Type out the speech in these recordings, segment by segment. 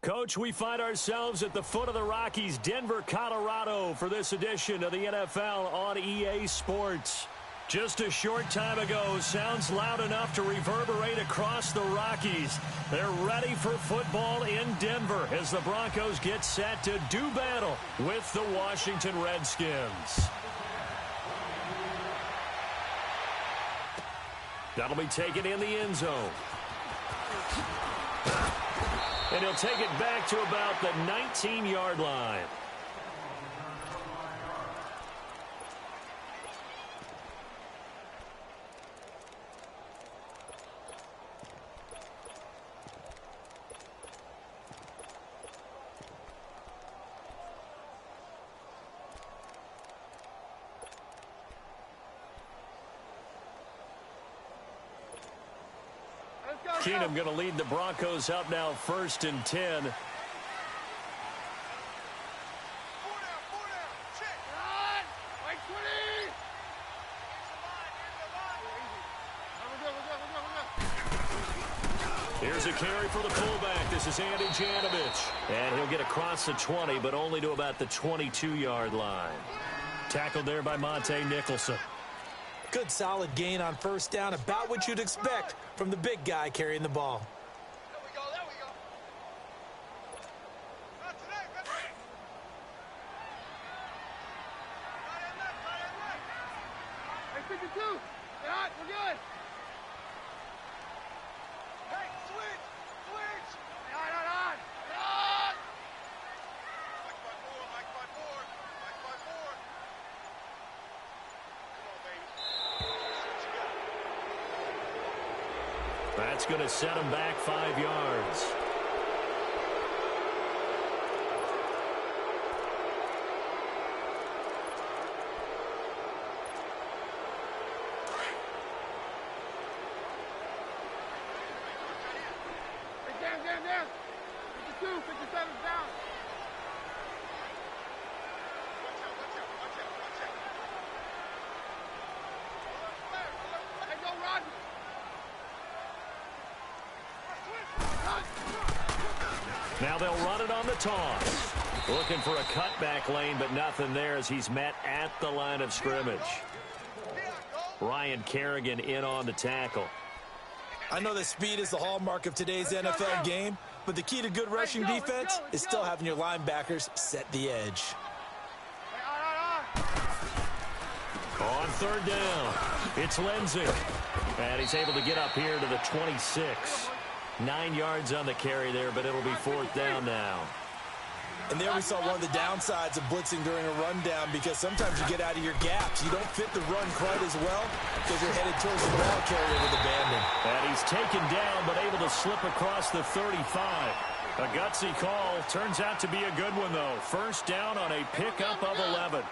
Coach, we find ourselves at the foot of the Rockies, Denver, Colorado, for this edition of the NFL on EA Sports. Just a short time ago, sounds loud enough to reverberate across the Rockies. They're ready for football in Denver as the Broncos get set to do battle with the Washington Redskins. That'll be taken in the end zone. And he'll take it back to about the 19-yard line. Keenum going to lead the Broncos up now 1st and 10. Here's a carry for the fullback. This is Andy Janovich. And he'll get across the 20, but only to about the 22-yard line. Tackled there by Monte Nicholson. Good solid gain on 1st down, about what you'd expect from the big guy carrying the ball. There we go, there we go. Not today, not today. Hey, 52. Get hot, we're good. Hey, switch, switch. Get on, get on, get on. Mike by four, Mike by four, Mike by four. Come on, baby. That's going to set him back 5 yards. Down. 52, 57 down. Watch out, watch out, watch out, watch out. Hey, go, Rodney. Now they'll run it on the toss. Looking for a cutback lane, but nothing there as he's met at the line of scrimmage. Ryan Kerrigan in on the tackle. I know that speed is the hallmark of today's NFL game, but the key to good rushing defense is still having your linebackers set the edge. On 3rd down, it's Lindsey. And he's able to get up here to the 26. 9 yards on the carry there, but it'll be 4th down now. And there we saw one of the downsides of blitzing during a rundown, because sometimes you get out of your gaps. You don't fit the run quite as well because you're headed towards the ball carrier with abandon. And he's taken down, but able to slip across the 35. A gutsy call. Turns out to be a good one, though. 1st down on a pickup of 11.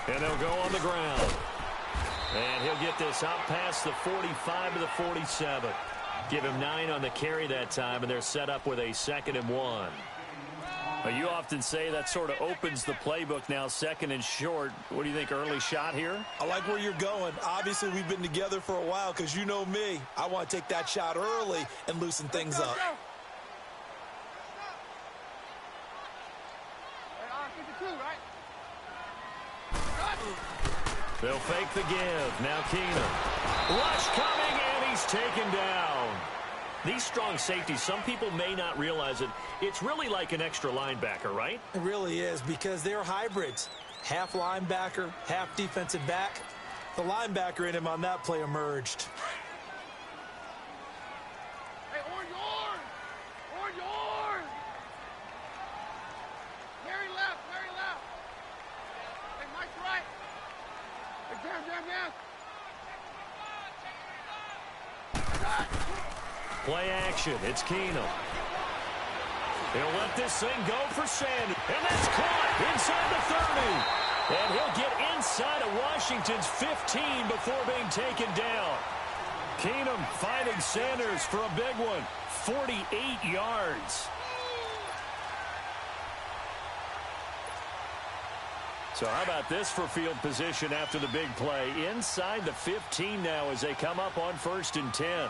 And they'll go on the ground. And he'll get this out past the 45 to the 47. Give him 9 on the carry that time, and they're set up with a 2nd and 1. Well, you often say that sort of opens the playbook now, 2nd and short. What do you think, early shot here? I like where you're going. Obviously, we've been together for a while because you know me. I want to take that shot early and loosen things up. They'll fake the give. Now Keenum. Rush coming, and he's taken down. These strong safeties, some people may not realize it. It's really like an extra linebacker, right? It really is, because they're hybrids. Half linebacker, half defensive back. The linebacker in him on that play emerged. Hey, orange, orange! Orange, orange! Very left, very left. Hey, Mike's right. Hey, down. Play action. It's Keenum. He'll let this thing go for Sanders. And that's caught inside the 30. And he'll get inside of Washington's 15 before being taken down. Keenum finding Sanders for a big one. 48 yards. So how about this for field position after the big play? Inside the 15 now as they come up on 1st and 10.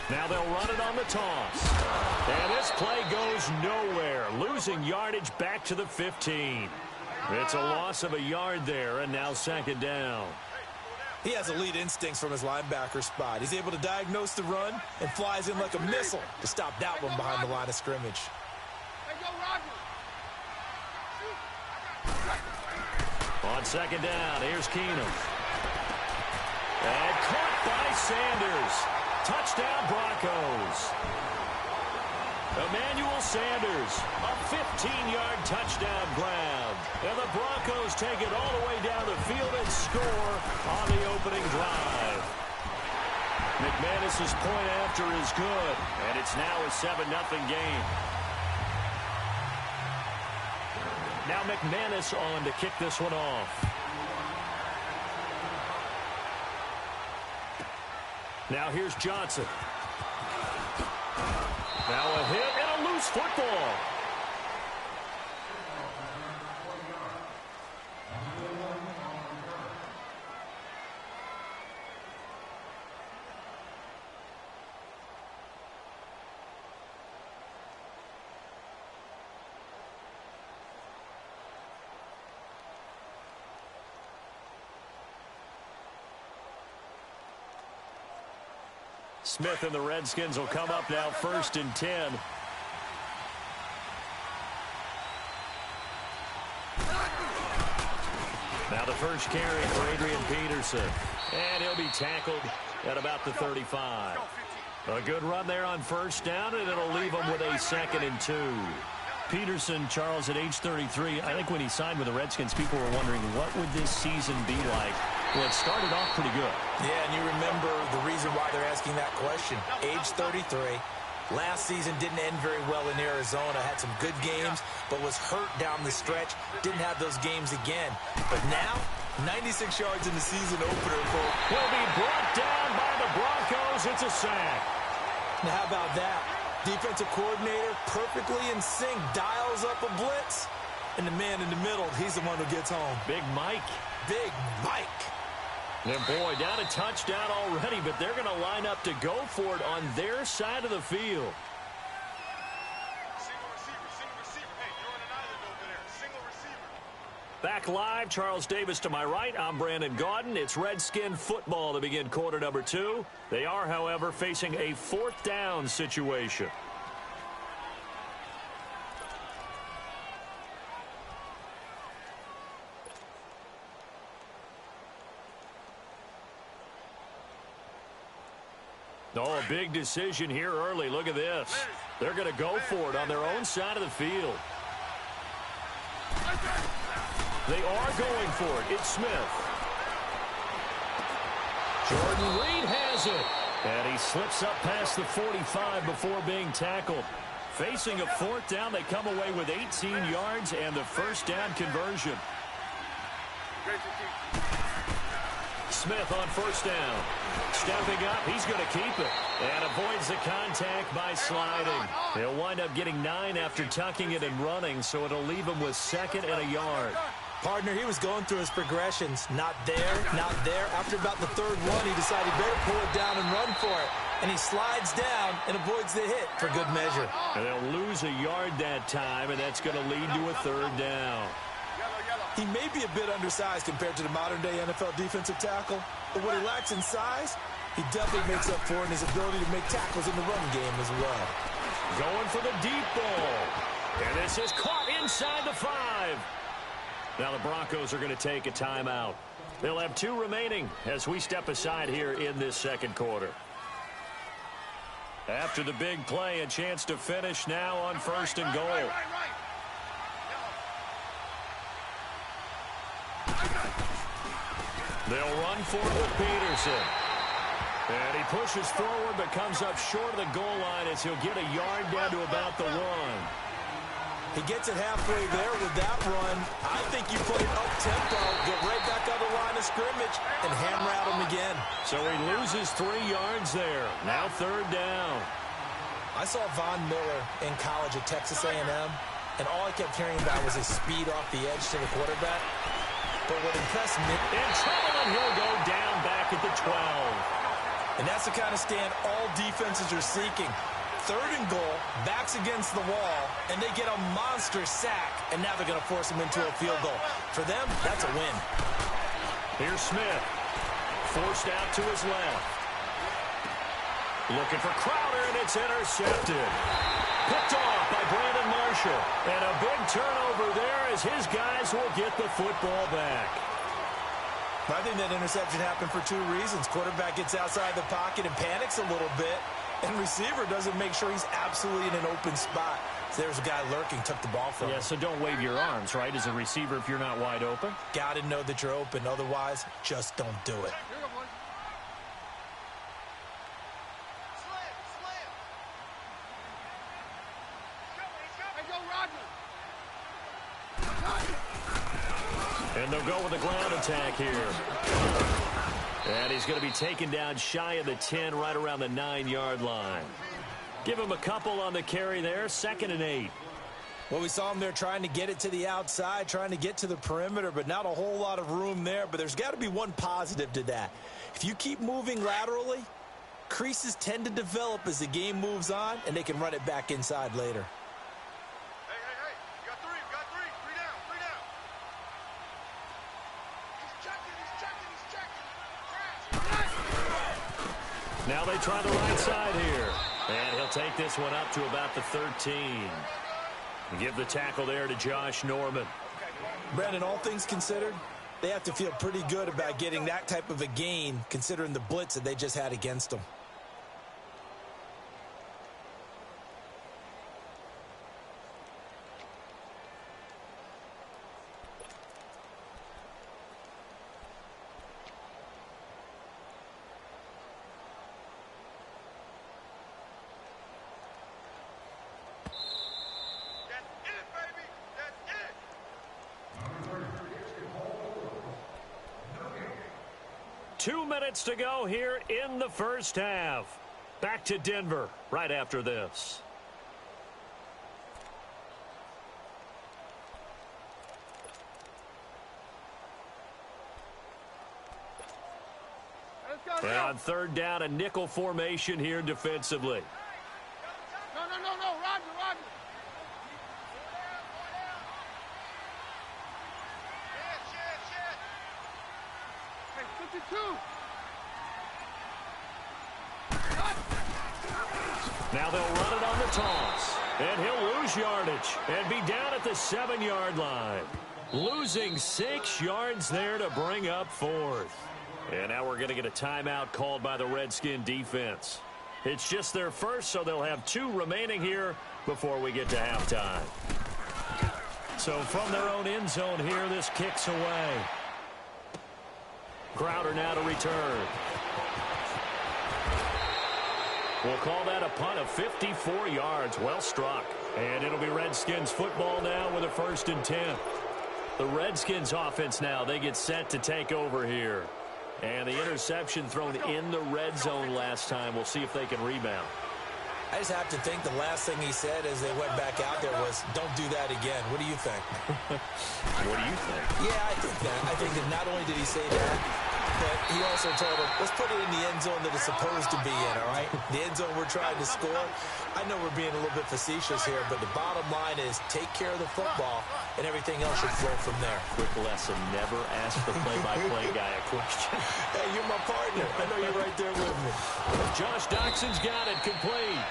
Now they'll run it on the toss. And this play goes nowhere. Losing yardage back to the 15. It's a loss of a yard there, and now 2nd down. He has elite instincts from his linebacker spot. He's able to diagnose the run and flies in like a missile to stop that one behind the line of scrimmage. On 2nd down, here's Keenum. And caught by Sanders. Touchdown, Broncos. Emmanuel Sanders, a 15-yard touchdown grab. And the Broncos take it all the way down the field and score on the opening drive. McManus's point after is good, and it's now a 7-0 game. Now McManus on to kick this one off. Now here's Johnson. Now a hit and a loose football. Smith and the Redskins will come up now 1st and 10. Now the first carry for Adrian Peterson. And he'll be tackled at about the 35. A good run there on 1st down, and it'll leave him with a 2nd and 2. Peterson, Charles, at age 33, I think when he signed with the Redskins, people were wondering what would this season be like. Well, it started off pretty good. Yeah, and you remember the reason why they're asking that question. Age 33. Last season didn't end very well in Arizona. Had some good games, but was hurt down the stretch. Didn't have those games again. But now, 96 yards in the season opener. He'll be brought down by the Broncos. It's a sack. Now, how about that? Defensive coordinator perfectly in sync. Dials up a blitz. And the man in the middle, he's the one who gets home. Big Mike. Big Mike. And boy, down a touchdown already, but they're going to line up to go for it on their side of the field. Single receiver. Hey, you're on an island over there. Single receiver. Back live, Charles Davis to my right. I'm Brandon Gaudin. It's Redskin football to begin quarter number 2. They are, however, facing a 4th down situation. Oh, a big decision here early. Look at this. They're going to go for it on their own side of the field. They are going for it. It's Smith. Jordan Reed has it. And he slips up past the 45 before being tackled. Facing a 4th down, they come away with 18 yards and the 1st down conversion. Smith on 1st down. Stepping up, he's going to keep it. And avoids the contact by sliding. He'll wind up getting 9 after tucking it and running, so it'll leave him with 2nd and a yard. Partner, he was going through his progressions. Not there, not there. After about the 3rd one, he decided he better pull it down and run for it. And he slides down and avoids the hit for good measure. And they'll lose a yard that time, and that's going to lead to a 3rd down. He may be a bit undersized compared to the modern-day NFL defensive tackle, but what he lacks in size, he definitely makes up for in his ability to make tackles in the run game as well. Going for the deep ball. And this is caught inside the 5. Now the Broncos are going to take a timeout. They'll have 2 remaining as we step aside here in this 2nd quarter. After the big play, a chance to finish now on 1st and goal. They'll run for it with Peterson. And he pushes forward but comes up short of the goal line as he'll get a yard down to about the 1. He gets it halfway there with that run. I think you put it up-tempo, get right back on the line of of scrimmage and hammer at him again. So he loses 3 yards there. Now 3rd down. I saw Von Miller in college at Texas A&M, and all I kept hearing about was his speed off the edge to the quarterback. But what impressed me... In trouble, and he'll go down back at the 12. And that's the kind of stand all defenses are seeking. 3rd and goal, backs against the wall, and they get a monster sack, and now they're going to force him into a field goal. For them, that's a win. Here's Smith. Forced out to his left. Looking for Crowder, and it's intercepted. Picked off by Brandon Marshall. And a big turnover there as his guys will get the football back. I think that interception happened for 2 reasons. Quarterback gets outside the pocket and panics a little bit, and receiver doesn't make sure he's absolutely in an open spot. So there's a guy lurking, took the ball from him. Yeah, so don't wave your arms, right, as a receiver if you're not wide open. Got to know that you're open. Otherwise, just don't do it. And they'll go with a ground attack here. And he's going to be taken down shy of the 10, right around the 9-yard line. Give him a couple on the carry there, 2nd and 8. Well, we saw him there trying to get it to the outside, trying to get to the perimeter, but not a whole lot of room there. But there's got to be one positive to that. If you keep moving laterally, creases tend to develop as the game moves on, and they can run it back inside later. Now they try the right side here. And he'll take this one up to about the 13. Give the tackle there to Josh Norman. Brandon, all things considered, they have to feel pretty good about getting that type of a gain, considering the blitz that they just had against them. Two minutes to go here in the first half. Back to Denver right after this. And on 3rd down, a nickel formation here defensively. No, Roger. Shit. Hey, 52. Now they'll run it on the toss. And he'll lose yardage and be down at the 7-yard line. Losing 6 yards there to bring up 4th. And now we're going to get a timeout called by the Redskin defense. It's just their first, so they'll have 2 remaining here before we get to halftime. So from their own end zone here, this kicks away. Crowder now to return. We'll call that a punt of 54 yards. Well struck. And it'll be Redskins football now with a 1st and 10. The Redskins offense now, they get set to take over here. And the interception thrown in the red zone last time. We'll see if they can rebound. I just have to think the last thing he said as they went back out there was, don't do that again. What do you think? What do you think? Yeah, I think that. I think that not only did he say that, but he also told him, let's put it in the end zone that it's supposed to be in, all right? The end zone we're trying to score. I know we're being a little bit facetious here, but the bottom line is take care of the football, and everything else should flow from there. Quick lesson, never ask the play-by-play guy a question. Hey, you're my partner. I know you're right there with me. Josh Doxson's got it complete.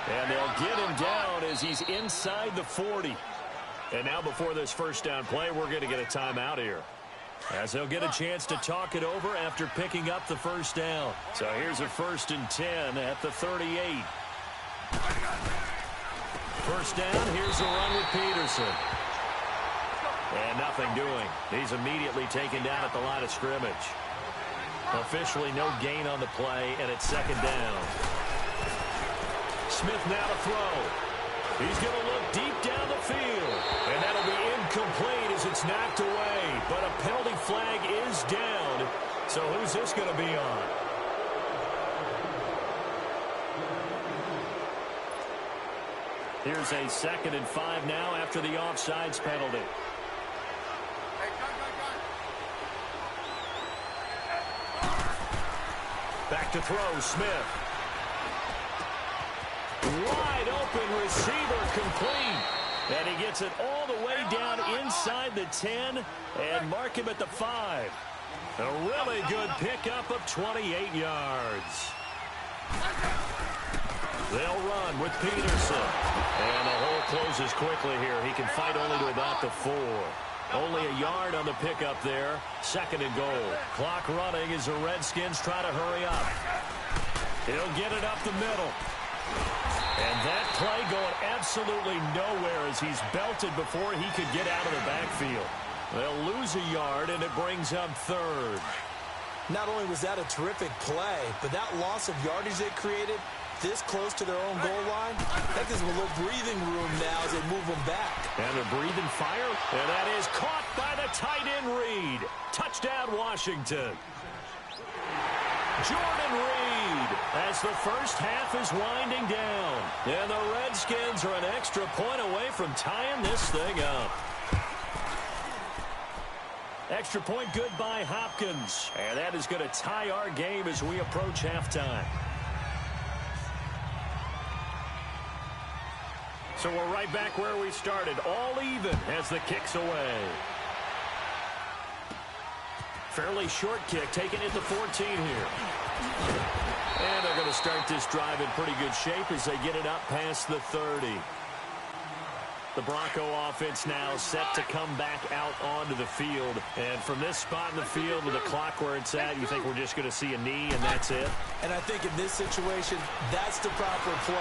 And they'll get him down as he's inside the 40. And now before this first down play, we're going to get a timeout here, as they'll get a chance to talk it over after picking up the first down. So here's a 1st and 10 at the 38. First down, here's the run with Peterson. And nothing doing. He's immediately taken down at the line of scrimmage. Officially no gain on the play, and it's 2nd down. Smith now to throw. He's going to look deep down the field. And that'll be incomplete as it's knocked away. But a penalty flag is down. So who's this going to be on? Here's a 2nd and 5 now after the offsides penalty. Back to throw, Smith. Wide open receiver, complete. And he gets it all the way down inside the 10 and mark him at the 5. A really good pickup of 28 yards. They'll run with Peterson. And the hole closes quickly here. He can fight only to about the 4. Only a yard on the pickup there. 2nd and goal. Clock running as the Redskins try to hurry up. He'll get it up the middle. And that play going absolutely nowhere as he's belted before he could get out of the backfield. They'll lose a yard, and it brings up 3rd. Not only was that a terrific play, but that loss of yardage they created this close to their own goal line, that gives them a little breathing room now as they move them back. And they're breathing fire, and that is caught by the tight end Reed. Touchdown, Washington. Jordan Reed as the first half is winding down. And the Redskins are an extra point away from tying this thing up. Extra point good by Hopkins. And that is going to tie our game as we approach halftime. So we're right back where we started. All even as the kick's away. Fairly short kick, taking it to 14 here. And they're going to start this drive in pretty good shape as they get it up past the 30. The Bronco offense now set to come back out onto the field. And from this spot in the field with the clock where it's at, you think we're just going to see a knee and that's it? And I think in this situation, that's the proper play.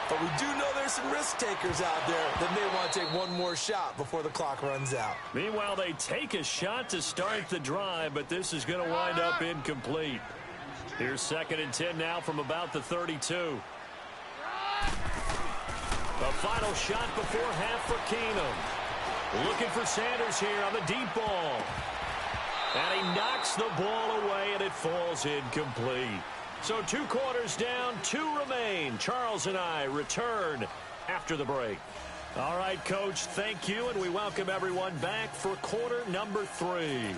But we do know there's some risk takers out there that may want to take one more shot before the clock runs out. Meanwhile, they take a shot to start the drive, but this is going to wind up incomplete. Here's 2nd and 10 now from about the 32. A final shot before half for Keenum. Looking for Sanders here on the deep ball. And he knocks the ball away, and it falls incomplete. So 2 quarters down, 2 remain. Charles and I return after the break. All right, Coach, thank you, and we welcome everyone back for quarter number 3.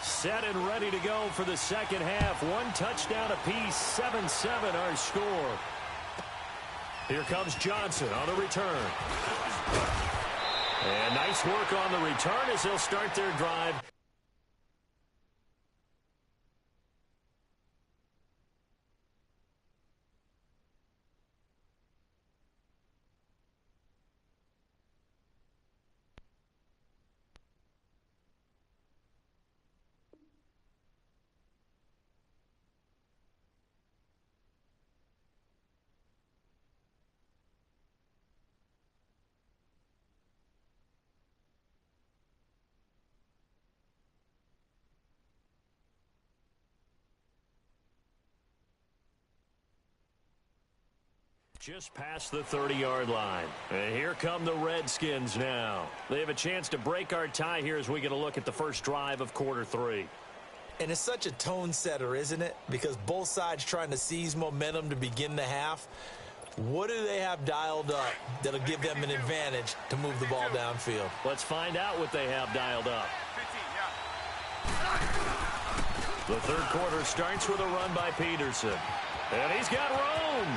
Set and ready to go for the second half. 1 touchdown apiece, 7-7 our score. Here comes Johnson on the return. And nice work on the return as they'll start their drive. Just past the 30-yard line. And here come the Redskins now. They have a chance to break our tie here as we get a look at the first drive of quarter 3. And it's such a tone setter, isn't it? Because both sides trying to seize momentum to begin the half. What do they have dialed up that'll give them an advantage to move the ball downfield? Let's find out what they have dialed up. The third quarter starts with a run by Peterson. And he's got room.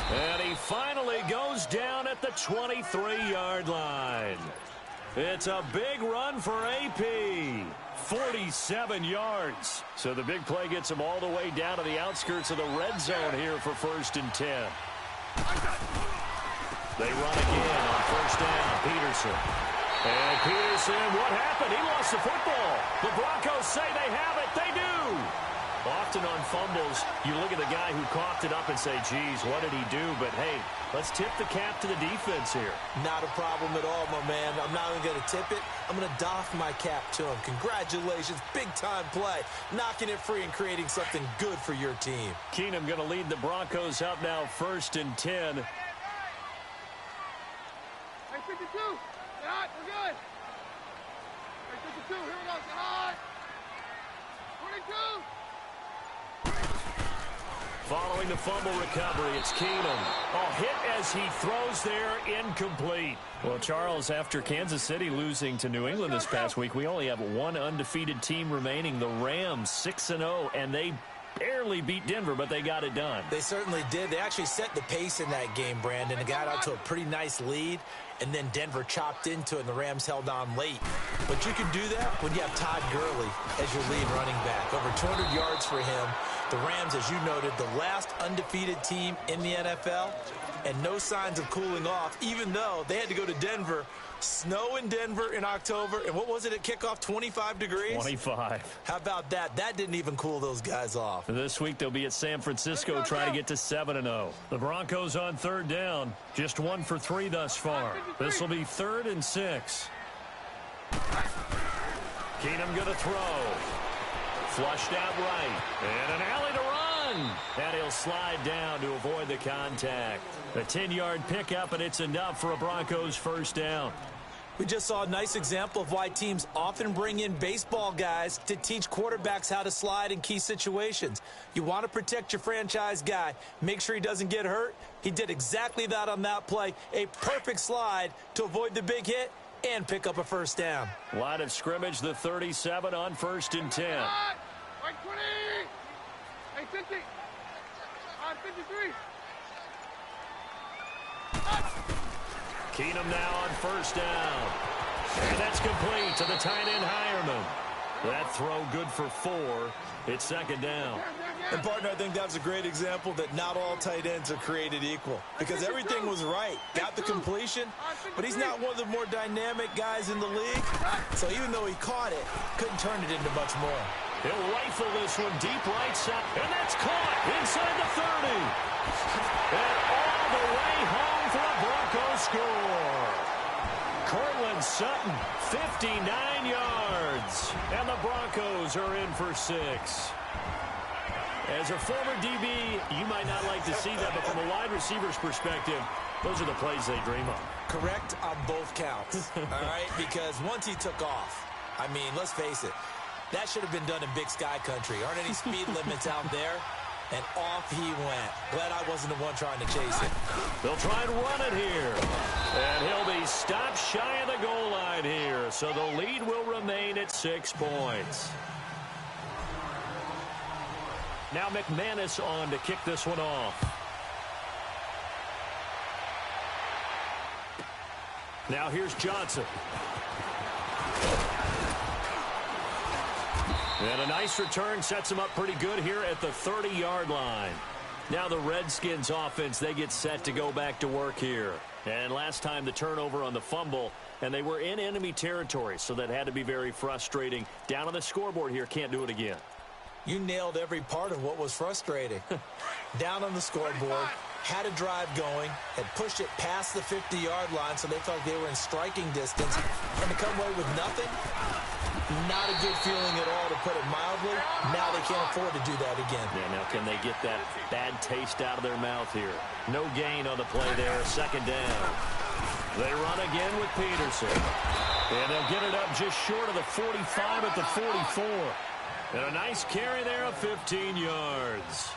And he finally goes down at the 23-yard line. It's a big run for AP. 47 yards. So the big play gets him all the way down to the outskirts of the red zone here for 1st and 10. They run again on 1st down. Peterson. And Peterson, what happened? He lost the football. The Broncos say they have it. They do. Often on fumbles, you look at the guy who coughed it up and say, geez, what did he do? But, hey, let's tip the cap to the defense here. Not a problem at all, my man. I'm not even going to tip it. I'm going to doff my cap to him. Congratulations. Big-time play. Knocking it free and creating something good for your team. Keenum going to lead the Broncos up now 1st and 10. 2. Get hot. We're good. Hey, 52. Here we go. Get hot. 22. Following the fumble recovery, it's Keenum. A hit as he throws there, incomplete. Well, Charles, after Kansas City losing to New England this past week, we only have one undefeated team remaining, the Rams, 6-0, and they barely beat Denver, but they got it done. They certainly did. They actually set the pace in that game, Brandon. They got out to a pretty nice lead, and then Denver chopped into it, and the Rams held on late. But you can do that when you have Todd Gurley as your lead running back. Over 200 yards for him. The Rams, as you noted, the last undefeated team in the NFL, and no signs of cooling off, even though they had to go to Denver. Snow in Denver in October, and what was it at kickoff, 25 degrees? 25. How about that? That didn't even cool those guys off. This week they'll be at San Francisco trying to get to 7-0. The Broncos on third down, just 1 for 3 thus far. This will be 3rd and 6. Keenum going to throw. Flushed out right, and an alley to run. And he'll slide down to avoid the contact. A 10-yard pickup, and it's enough for a Broncos first down. We just saw a nice example of why teams often bring in baseball guys to teach quarterbacks how to slide in key situations. You want to protect your franchise guy. Make sure he doesn't get hurt. He did exactly that on that play. A perfect slide to avoid the big hit and pick up a first down. Line of scrimmage, the 37 on 1st and 10. Right 20. Hey, 50. On 53. Keenum now on first down. And that's complete to the tight end, Hireman. That throw good for 4. It's 2nd down. And, partner, I think that's a great example that not all tight ends are created equal. Because everything was right. Got the completion, but he's not one of the more dynamic guys in the league. So even though he caught it, couldn't turn it into much more. He'll rifle this one deep right side. And that's caught inside the 30. And all the way home for a Broncos score. Cortland Sutton, 59 yards. And the Broncos are in for 6. As a former DB, you might not like to see that, but from a wide receiver's perspective, those are the plays they dream of. Correct on both counts, all right? Because once he took off, I mean, let's face it, that should have been done in Big Sky Country. Aren't any speed limits out there? And off he went. Glad I wasn't the one trying to chase it. They'll try and run it here. And he'll be stopped shy of the goal line here. So the lead will remain at 6 points. Now McManus on to kick this one off. Now here's Johnson. And a nice return sets him up pretty good here at the 30-yard line. Now the Redskins offense, they get set to go back to work here. And last time the turnover on the fumble, and they were in enemy territory, so that had to be very frustrating. Down on the scoreboard here, can't do it again. You nailed every part of what was frustrating. Down on the scoreboard, had a drive going, had pushed it past the 50-yard line, so they felt they were in striking distance, and to come away with nothing, not a good feeling at all, to put it mildly. Now they can't afford to do that again. Yeah, now can they get that bad taste out of their mouth here? No gain on the play there, 2nd down. They run again with Peterson. And they'll get it up just short of the 45 at the 44. And a nice carry there of 15 yards.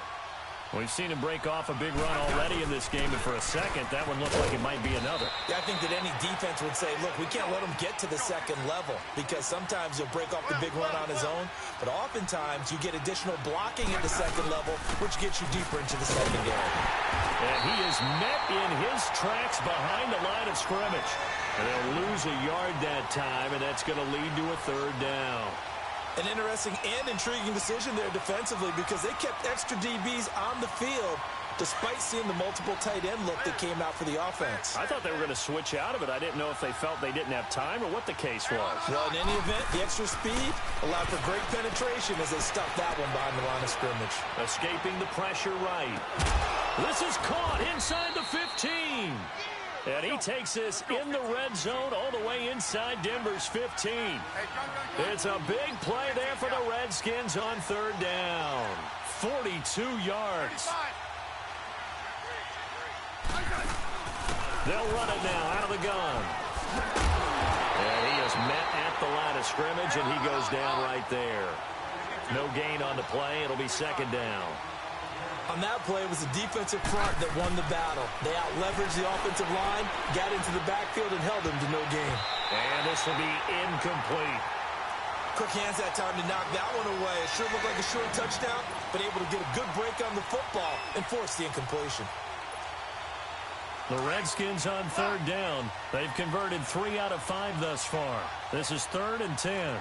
We've seen him break off a big run already in this game, and for a second, that one looked like it might be another. Yeah, I think that any defense would say, look, we can't let him get to the second level, because sometimes he'll break off the big run on his own, but oftentimes you get additional blocking at the second level, which gets you deeper into the secondary. And he is met in his tracks behind the line of scrimmage. And they'll lose a yard that time, and that's going to lead to a 3rd down. An interesting and intriguing decision there defensively, because they kept extra DBs on the field despite seeing the multiple tight end look that came out for the offense. I thought they were going to switch out of it. I didn't know if they felt they didn't have time or what the case was. Well, in any event, the extra speed allowed for great penetration as they stuffed that one behind the line of scrimmage. Escaping the pressure right. This is caught inside the 15. And he takes this in the red zone all the way inside Denver's 15. It's a big play there for the Redskins on 3rd down. 42 yards. They'll run it now out of the gun. And he is met at the line of scrimmage, and he goes down right there. No gain on the play. It'll be second down. On that play, it was the defensive front that won the battle. They out-leveraged the offensive line, got into the backfield, and held them to no gain. And this will be incomplete. Quick hands that time to knock that one away. It sure looked like a short touchdown, but able to get a good break on the football and force the incompletion. The Redskins on third down. They've converted 3 out of 5 thus far. This is 3rd and 10.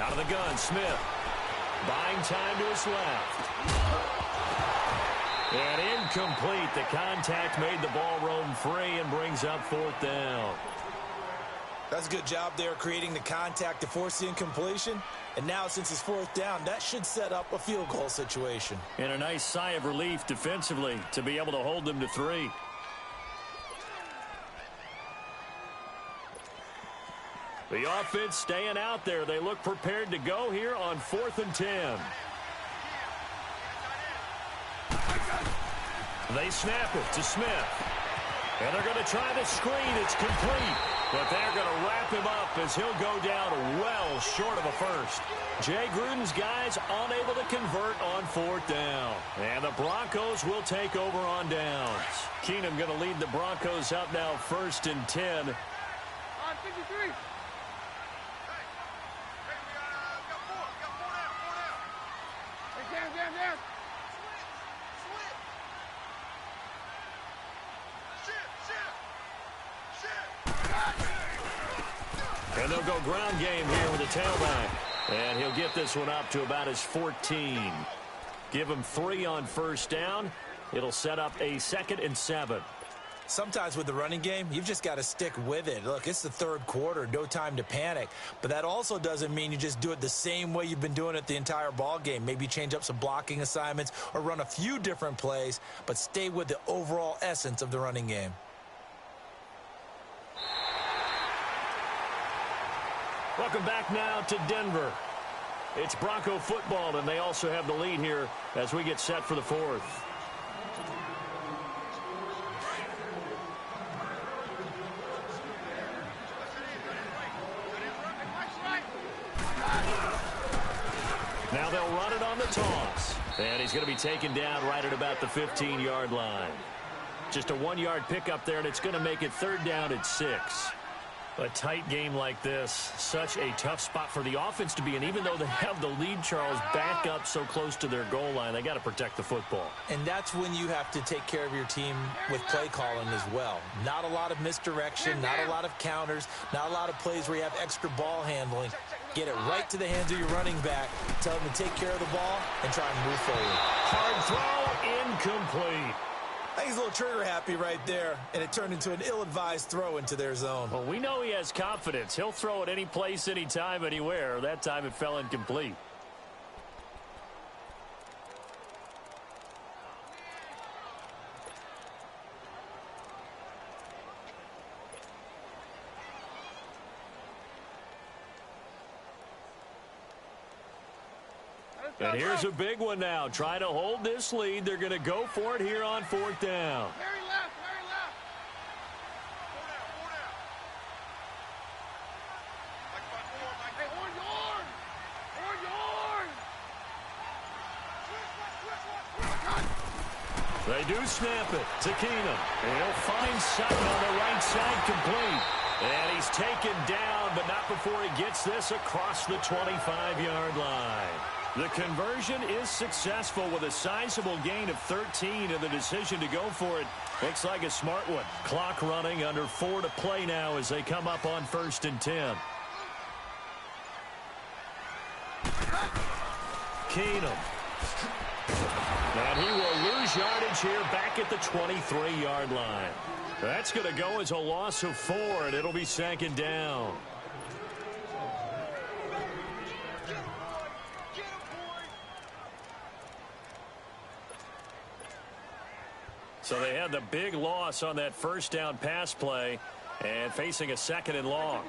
Out of the gun, Smith. Buying time to his left. And incomplete. The contact made the ball roam free and brings up 4th down. That's a good job there creating the contact to force the incompletion. And now since it's 4th down, that should set up a field goal situation. And a nice sigh of relief defensively to be able to hold them to 3. The offense staying out there. They look prepared to go here on 4th and 10. They snap it to Smith. And they're going to try the screen. It's complete. But they're going to wrap him up as he'll go down well short of a first. Jay Gruden's guys unable to convert on 4th down. And the Broncos will take over on downs. Keenum going to lead the Broncos up now 1st and 10. On 53. And they'll go ground game here with the tailback. And he'll get this one up to about his 14. Give him 3 on 1st down. It'll set up a 2nd and 7. Sometimes with the running game, you've just got to stick with it. Look, it's the 3rd quarter, no time to panic. But that also doesn't mean you just do it the same way you've been doing it the entire ball game. Maybe change up some blocking assignments or run a few different plays, but stay with the overall essence of the running game. Welcome back now to Denver. It's Bronco football, and they also have the lead here as we get set for the 4th. Now they'll run it on the toss. And he's going to be taken down right at about the 15-yard line. Just a 1-yard pickup there, and it's going to make it 3rd down at 6. A tight game like this, such a tough spot for the offense to be in. Even though they have the lead, Charles, back up so close to their goal line, they got to protect the football. And that's when you have to take care of your team with play calling as well. Not a lot of misdirection, not a lot of counters, not a lot of plays where you have extra ball handling. Get it right to the hands of your running back. Tell them to take care of the ball and try and move forward. Hard throw, incomplete. I think he's a little trigger happy right there, and it turned into an ill-advised throw into their zone. Well, we know he has confidence. He'll throw it any place, anytime, anywhere. That time it fell incomplete. And here's a big one now. Trying to hold this lead. They're going to go for it here on 4th down. Very left, very left. 4 down. Hey, on yard. They do snap it to Keenum. And he'll find Sutton on the right side complete. And he's taken down, but not before he gets this across the 25-yard line. The conversion is successful with a sizable gain of 13, and the decision to go for it looks like a smart one. Clock running, under 4 to play now as they come up on 1st and 10. Keenum. And he will lose yardage here back at the 23-yard line. That's going to go as a loss of 4, and it'll be 2nd down. So they had the big loss on that 1st down pass play and facing a 2nd and long.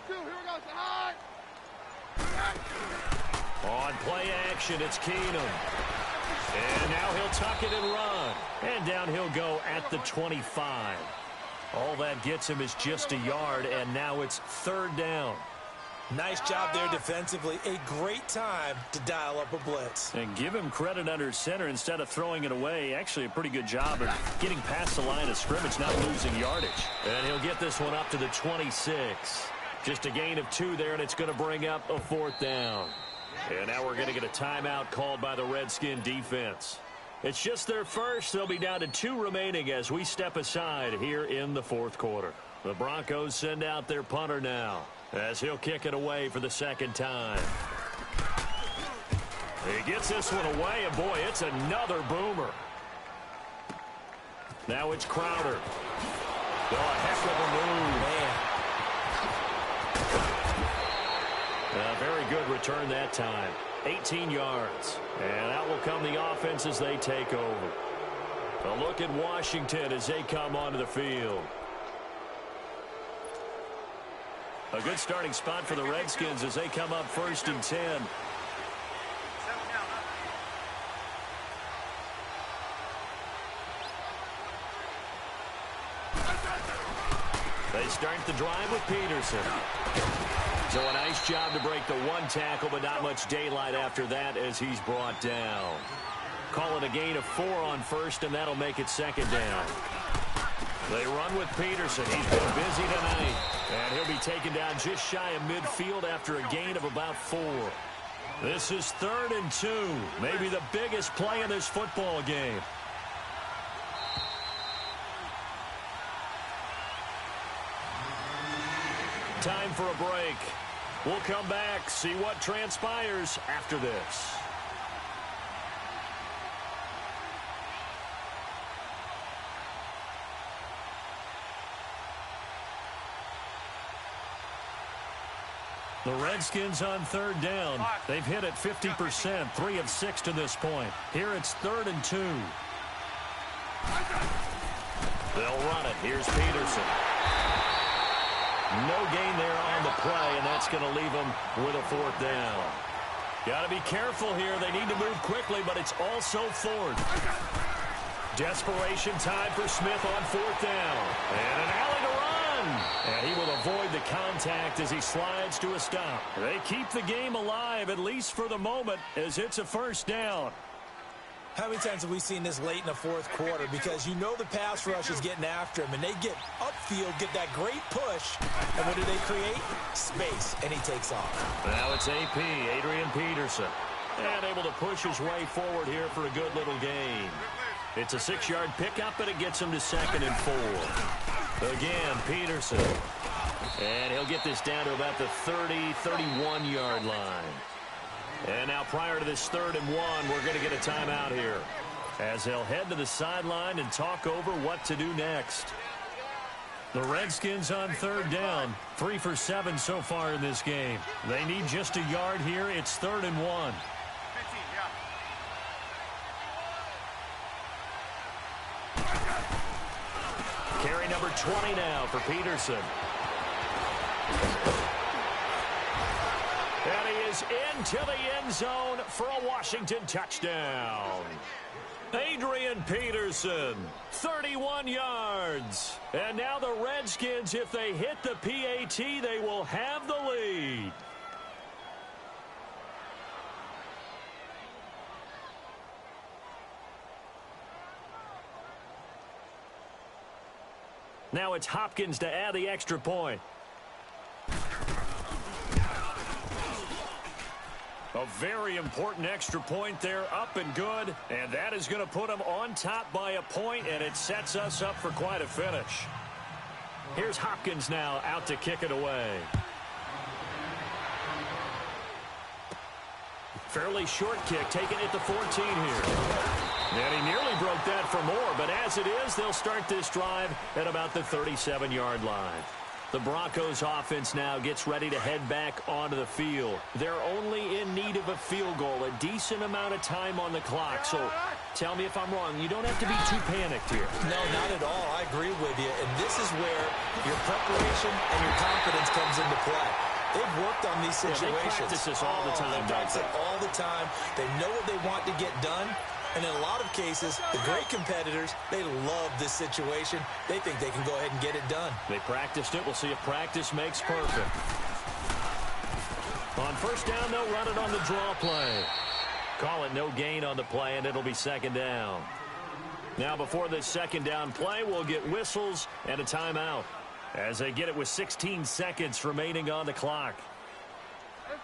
On play action, it's Keenum. And now he'll tuck it and run. And down he'll go at the 25. All that gets him is just a yard, and now it's 3rd down. Nice job there defensively. A great time to dial up a blitz. And give him credit under center instead of throwing it away. Actually, a pretty good job of getting past the line of scrimmage, not losing yardage. And he'll get this one up to the 26. Just a gain of 2 there, and it's going to bring up a 4th down. And now we're going to get a timeout called by the Redskin defense. It's just their first. They'll be down to 2 remaining as we step aside here in the 4th quarter. The Broncos send out their punter now, as he'll kick it away for the 2nd time. He gets this one away, and boy, it's another boomer. Now it's Crowder. Oh, a heck of a move. Man. Very good return that time. 18 yards. And out will come the offense as they take over. A look at Washington as they come onto the field. A good starting spot for the Redskins as they come up 1st and 10. They start the drive with Peterson. So a nice job to break the 1 tackle, but not much daylight after that as he's brought down. Call it a gain of 4 on 1st, and that'll make it 2nd down. They run with Peterson. He's been busy tonight. And he'll be taken down just shy of midfield after a gain of about 4. This is 3rd and 2. Maybe the biggest play in this football game. Time for a break. We'll come back, see what transpires after this. The Redskins on 3rd down. They've hit it 50%, 3 of 6 to this point. Here it's 3rd and 2. They'll run it. Here's Peterson. No gain there on the play, and that's going to leave them with a 4th down. Got to be careful here. They need to move quickly, but it's also 4th. Desperation time for Smith on 4th down. And an alley to run. And he will avoid the contact as he slides to a stop. They keep the game alive, at least for the moment, as it's a 1st down. How many times have we seen this late in the 4th quarter? Because you know the pass rush is getting after him, and they get upfield, get that great push, and what do they create? Space, and he takes off. Now it's AP, Adrian Peterson, and able to push his way forward here for a good little gain. It's a 6-yard pickup, and it gets him to 2nd and 4. Again, Peterson, and he'll get this down to about the 30, 31-yard line. And now prior to this 3rd and 1, we're going to get a timeout here as they'll head to the sideline and talk over what to do next. The Redskins on 3rd down, 3 for 7 so far in this game. They need just a yard here. It's 3rd and 1. Carry number 20 now for Peterson. And he is into the end zone for a Washington touchdown. Adrian Peterson, 31 yards. And now the Redskins, if they hit the PAT, they will have the lead. Now it's Hopkins to add the extra point. A very important extra point there, up and good. And that is going to put them on top by a point, and it sets us up for quite a finish. Here's Hopkins now out to kick it away. Fairly short kick, taking it to 14 here. And he nearly broke that for more, but as it is, they'll start this drive at about the 37-yard line. The Broncos offense now gets ready to head back onto the field. They're only in need of a field goal, a decent amount of time on the clock. So tell me if I'm wrong. You don't have to be too panicked here. No, not at all. I agree with you. And this is where your preparation and your confidence comes into play. They've worked on these situations. They practice this all the time. They practice it all the time. They know what they want to get done. And in a lot of cases, the great competitors, they love this situation. They think they can go ahead and get it done. They practiced it. We'll see if practice makes perfect. On first down, they'll run it on the draw play. Call it no gain on the play, and it'll be second down. Now, before this second down play, we'll get whistles and a timeout as they get it with 16 seconds remaining on the clock.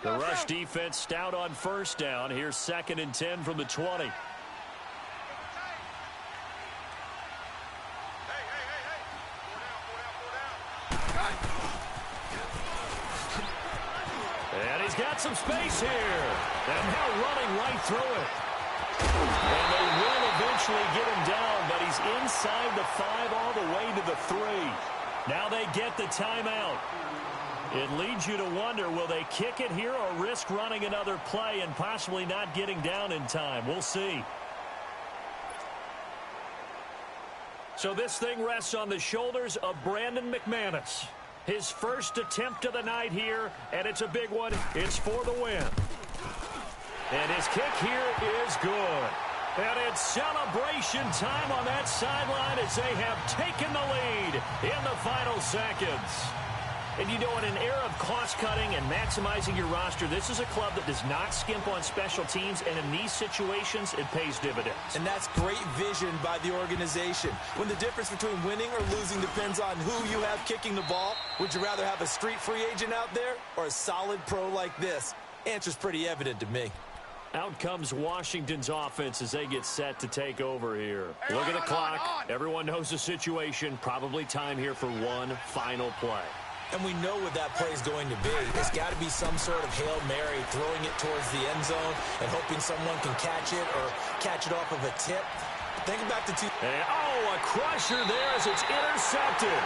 The rush defense stout on first down. Here's 2nd and 10 from the 20. And he's got some space here. And now running right through it. And they will eventually get him down, but he's inside the 5 all the way to the 3. Now they get the timeout. It leads you to wonder, will they kick it here or risk running another play and possibly not getting down in time? We'll see. So this thing rests on the shoulders of Brandon McManus. His first attempt of the night here, and it's a big one. It's for the win. And his kick here is good. And it's celebration time on that sideline as they have taken the lead in the final seconds. And you know, in an era of cost-cutting and maximizing your roster, this is a club that does not skimp on special teams, and in these situations, it pays dividends. And that's great vision by the organization. When the difference between winning or losing depends on who you have kicking the ball, would you rather have a street free agent out there or a solid pro like this? Answer's pretty evident to me. Out comes Washington's offense as they get set to take over here. Look at the clock. Everyone knows the situation. Probably time here for one final play. And we know what that play is going to be. It's got to be some sort of Hail Mary, throwing it towards the end zone and hoping someone can catch it or catch it off of a tip. Think back to a crusher there as it's intercepted.